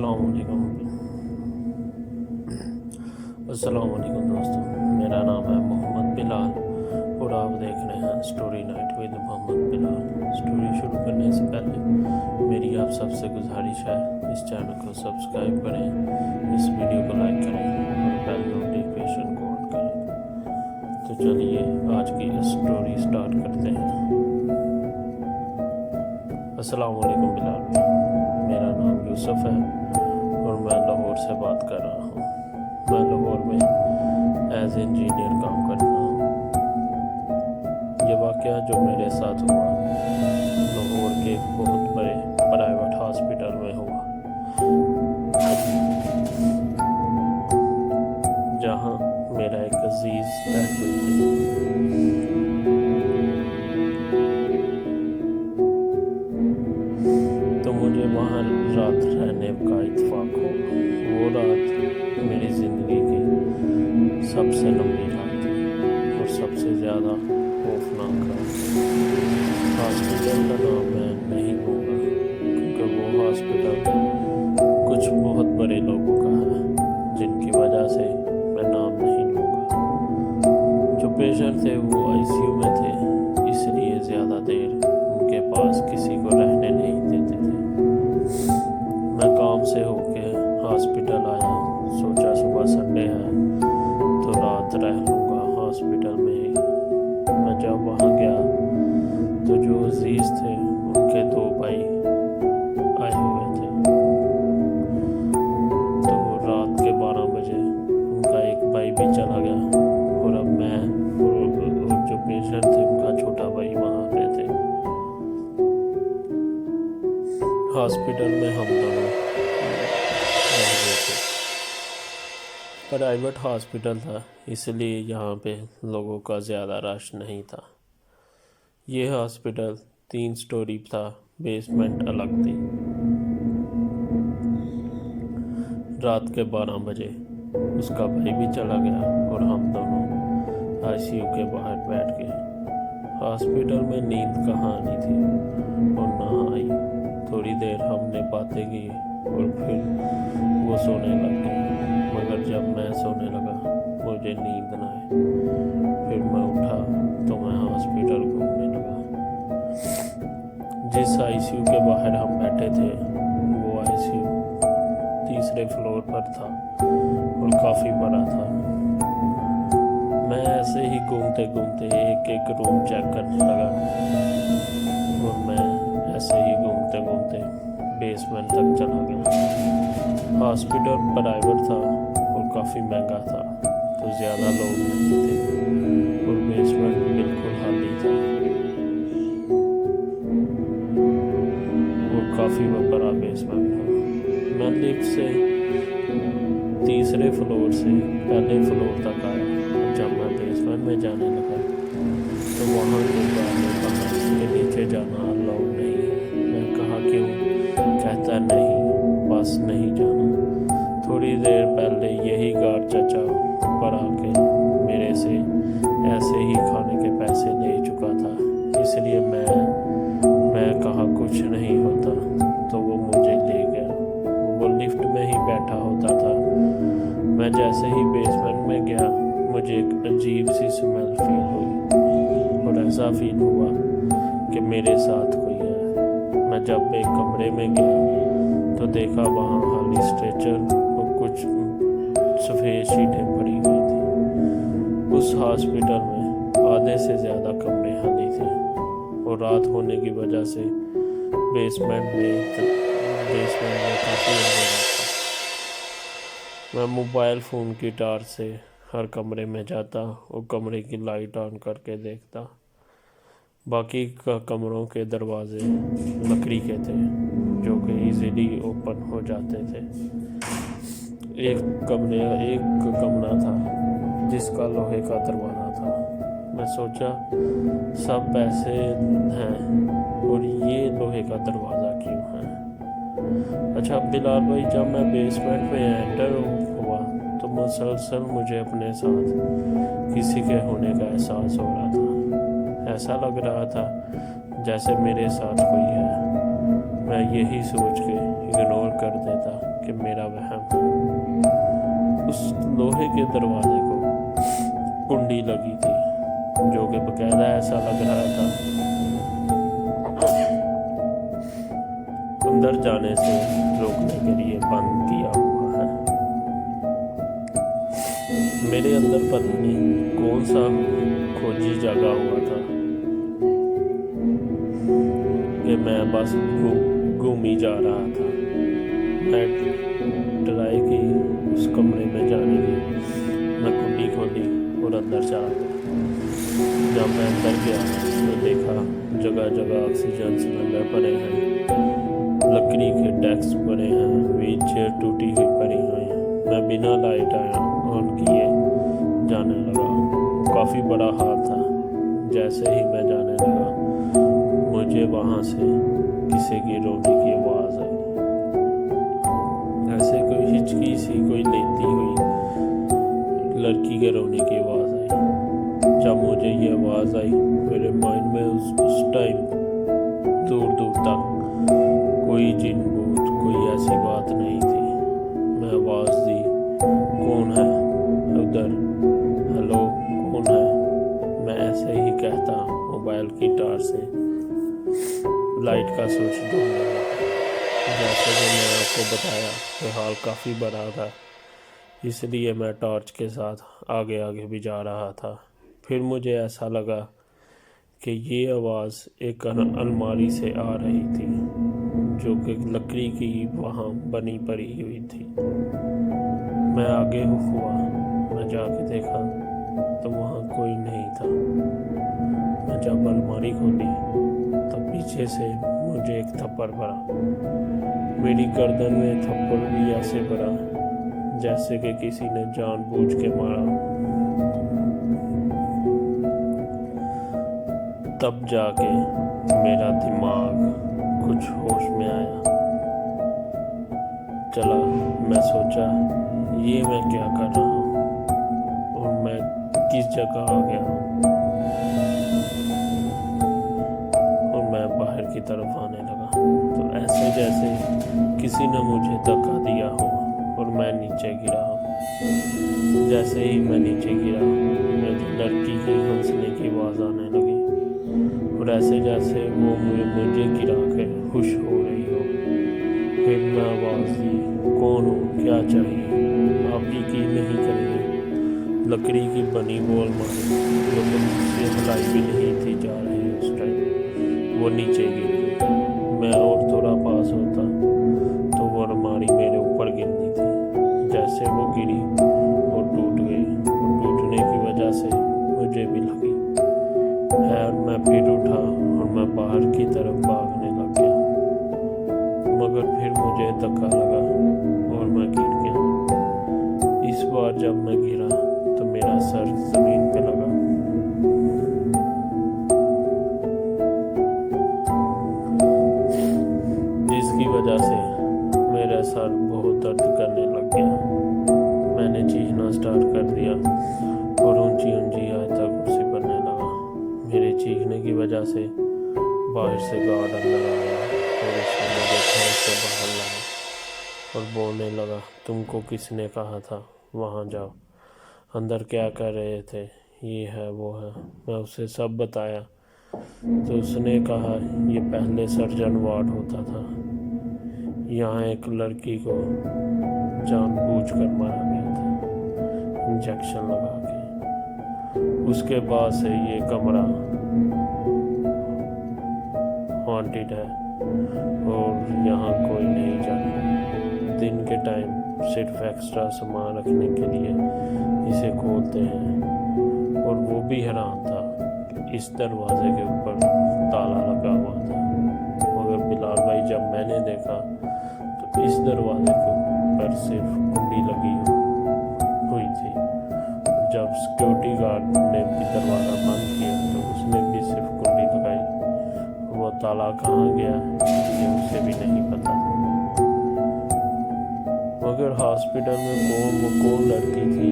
अस्सलामुअलैकुम दोस्तों, मेरा नाम है मोहम्मद बिलाल और आप देख रहे हैं story night with Mohammed Bilal. Story शुरू करने से पहले मेरी आप सबसे गुजारिश है, इस चैनल को सब्सक्राइब करें, इस वीडियो को लाइक करें और बेल नोटिफिकेशन को ऑन करें। तो चलिए आज की स्टोरी स्टार्ट करते हैं। अस्सलामुअलैकुम बिलाल, मेरा नाम यूसुफ है और मैं लाहौर से बात कर रहा हूँ। मैं लाहौर में एज इंजीनियर काम करता हूँ। ये वाक़या जो मेरे साथ हुआ लाहौर के एक बहुत बड़े प्राइवेट हॉस्पिटल में हुआ, जहाँ मेरा एक अजीज़ रहते थे। तो मुझे वहाँ रात रहने का इत्तेफाक हो। वो रात मेरी ज़िंदगी की सबसे लंबी रात थी और सबसे ज़्यादा खौफनाक रात। हॉस्पिटल का नाम मैं नहीं लूँगा क्योंकि वो हॉस्पिटल कुछ बहुत बड़े लोगों का है, जिनकी वजह से मैं नाम नहीं लूँगा। जो पेशेंट थे वो आईसीयू में थे, इसलिए ज़्यादा देर उनके पास किसी को रहने नहीं देते थे। मैं काम से होके हॉस्पिटल आया, सोचा सुबह संडे है तो रात रह लूँगा हॉस्पिटल में ही। मैं जब वहाँ गया तो जो अजीज़ थे उनके 2 भाई आए हुए थे। तो रात के 12 बजे उनका एक भाई भी चला गया और अब मैं और जो पेशेंट थे उनका छोटा भाई वहाँ पे थे। हॉस्पिटल में हम दोनों रह गए थे। प्राइवेट हॉस्पिटल था, इसलिए यहाँ पे लोगों का ज़्यादा रश नहीं था। ये हॉस्पिटल 3 स्टोरी था, बेसमेंट अलग थी। रात के 12 बजे उसका भाई भी चला गया और हम दोनों आईसीयू के बाहर बैठ गए। हॉस्पिटल में नींद कहाँ आनी थी और ना आई। थोड़ी देर हमने बातें की और फिर वो सोने लग गया, मगर जब मैं सोने लगा मुझे नींद न आए। फिर मैं उठा तो मैं हॉस्पिटल घूमने लगा। जिस आईसीयू के बाहर हम बैठे थे वो आईसीयू 3रे फ्लोर पर था और काफ़ी बड़ा था। मैं ऐसे ही घूमते घूमते एक एक रूम चेक करने लगा और मैं ऐसे ही घूमते घूमते बेसमेंट तक चला गया। हॉस्पिटल प्राइवेट था और काफ़ी महंगा था, तो ज़्यादा लोग नहीं थे और बेसमेंट बिल्कुल खाली था और काफ़ी बड़ा बेसमेंट था। मैं लिफ्ट से 3रे फ्लोर से पहले फ्लोर तक आया। जब मैं बेसमेंट में जाने लगा तो वहाँ के नीचे जाना अलाउड नहीं है। मैं कहा क्यों? कहता नहीं, बस नहीं जाना। थोड़ी देर पहले यही गार्ड चाचा ऊपर आके मेरे से ऐसे ही खाने के पैसे ले चुका था, इसलिए मैं कहा कुछ नहीं होता तो वो मुझे ले गया। वो लिफ्ट में ही बैठा होता था। मैं जैसे ही बेसमेंट में गया मुझे एक अजीब सी स्मेल फील हुई और ऐसा फील हुआ कि मेरे साथ कोई है। मैं जब एक कमरे में गया तो देखा वहाँ खाली स्ट्रेचर और कुछ सफ़ेद शीटें पड़ी हुई थी। उस हॉस्पिटल में आधे से ज़्यादा कमरे खाली थे और रात होने की वजह से बेसमेंट में काफ़ी अंधेरा था। मैं मोबाइल फ़ोन की टार्च से हर कमरे में जाता और कमरे की लाइट ऑन करके देखता। बाकी कमरों के दरवाजे लकड़ी के थे जो कि इजीली ओपन हो जाते थे। एक कमरा था जिसका लोहे का दरवाज़ा था। मैं सोचा सब पैसे हैं और ये लोहे का दरवाज़ा क्यों है? अच्छा बिलाल भाई, जब मैं बेसमेंट में एंटर हुआ तो मुसलसल मुझे अपने साथ किसी के होने का एहसास हो रहा था। ऐसा लग रहा था जैसे मेरे साथ कोई है। मैं यही सोच के इग्नोर कर देता कि मेरा वहम है। उस लोहे के दरवाजे को कुंडी लगी थी, जो कि बकायदा ऐसा लग रहा था अंदर जाने से रोकने के लिए बंद किया हुआ है। मेरे अंदर पता नहीं कौन सा खोजी जगा हुआ था कि मैं बस घूम ही जा रहा था। मैं ट्राई की उस कमरे में जाने की, मैं कुंडी खोली और अंदर चला गया। जब मैं अंदर गया तो देखा जगह जगह ऑक्सीजन सिलेंडर पड़े हैं, लकड़ी के डेस्क पड़े हैं, व्हील चेयर टूटी हुई पड़ी हुई है। मैं बिना लाइट ऑन किए जाने लगा। काफ़ी बड़ा हाल था। जैसे ही मैं जाने लगा मुझे वहाँ से किसी की रोने की आवाज़ आई। ऐसे कोई हिचकी सी कोई लेती हुई लड़की के रोने की आवाज़ आई। जब मुझे ये आवाज़ आई मेरे माइंड में उस टाइम दूर दूर तक कोई जिन भूत कोई ऐसी बात नहीं थी। मैं आवाज़ दी, कौन है उधर, हेलो कौन है। मैं ऐसे ही कहता मोबाइल की टार से लाइट का स्विच ढूंढने लगा। जैसे कि मैंने आपको बताया कि हाल काफ़ी बड़ा था, इसलिए मैं टॉर्च के साथ आगे आगे भी जा रहा था। फिर मुझे ऐसा लगा कि ये आवाज़ एक अलमारी से आ रही थी, जो कि लकड़ी की वहाँ बनी पड़ी हुई थी। मैं आगे हुआ, मैं जाके देखा तो वहाँ कोई नहीं था। मैं जब अलमारी खोली तो पीछे से मुझे एक थप्पड़ पड़ा। मेरी गर्दन में थप्पड़ भी ऐसे पड़ा जैसे कि किसी ने जानबूझ के मारा। तब जाके मेरा दिमाग कुछ होश में आया। चला, मैं सोचा ये मैं क्या कर रहा हूँ और मैं किस जगह आ गया हूँ, और मैं बाहर की तरफ आने लगा। तो ऐसे जैसे किसी ने मुझे धक्का दिया हो और मैं नीचे गिरा हूँ। जैसे ही मैं नीचे गिरा मेरी लड़की की हंसने की आवाज़ आने लगी, और ऐसे जैसे वो मुझे गिरा के खुश हो रही हो। फिर मैं आवाज़ दी, कौन हो, क्या चाहिए, आप यकीन नहीं करेंगे लकड़ी की बनी बोल मारी, जो मुझसे हिलाई भी नहीं थी जा रही उस टाइम, वो नीचे गिर गई। मैं और थोड़ा पास होता तो वो अलमारी मेरे ऊपर गिरनी थी। जैसे वो गिरी वो टूट गई, और टूटने की वजह से मुझे भी लगी। खैर मैं फिर उठा और मैं बाहर की तरफ भागने लग गया, मगर फिर मुझे धक्का लगा और मैं गिर गया। इस बार जब मैं गिरा तो मेरा सर जमीन पे लगा। जिसकी वजह से मेरा सर बहुत दर्द करने लग गया। मैंने चीखना स्टार्ट कर दिया और ऊंची ऊंची आवाज़ तक कुर्सी पड़ने लगा। मेरे चीखने की वजह से बाहर से गार्ड अंदर आया और उसने मुझे घर से बाहर लाया और बोलने लगा, तुमको किसने कहा था वहाँ जाओ, अंदर क्या कर रहे थे, ये है वो है। मैं उसे सब बताया तो उसने कहा ये पहले सर्जन वार्ड होता था, यहाँ एक लड़की को जानबूझकर मारा गया था इंजेक्शन लगा के। उसके बाद से ये कमरा हॉन्टेड है और यहाँ कोई नहीं जाता। दिन के टाइम सिर्फ एक्स्ट्रा सामान रखने के लिए इसे खोलते हैं, और वो भी हैरान था कि इस दरवाजे के ऊपर ताला लगा हुआ था। मगर बिलाल भाई जब मैंने देखा तो इस दरवाजे के ऊपर सिर्फ कुंडी लगी हुई थी। जब सिक्योरिटी गार्ड ने भी दरवाज़ा बंद किया तो उसने भी सिर्फ कुंडी लगाई। वो ताला कहाँ गया ये उसे भी नहीं पता। मगर हॉस्पिटल में कौन लड़की थी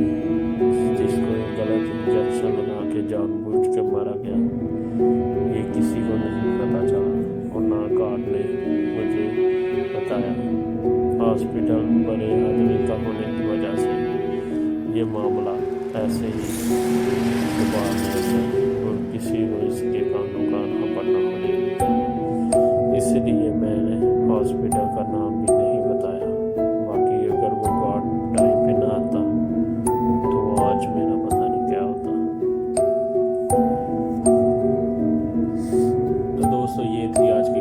जिसको गलत इंजेक्शन लगा के जानबूझ के मारा गया, ये किसी को नहीं पता चला, और ना गार्ड ने मुझे बताया। हॉस्पिटल बड़े आदमी का होने की वजह से ये मामला ऐसे ही दबा दिया और किसी को इसके कानों का ना पड़ना पड़ेगा। इसलिए मैंने हॉस्पिटल का नाम भी नहीं बताया। बाकी अगर वो गार्ड टाइम पे ना आता तो आज मेरा पता नहीं क्या होता। तो दोस्तों ये थी आज की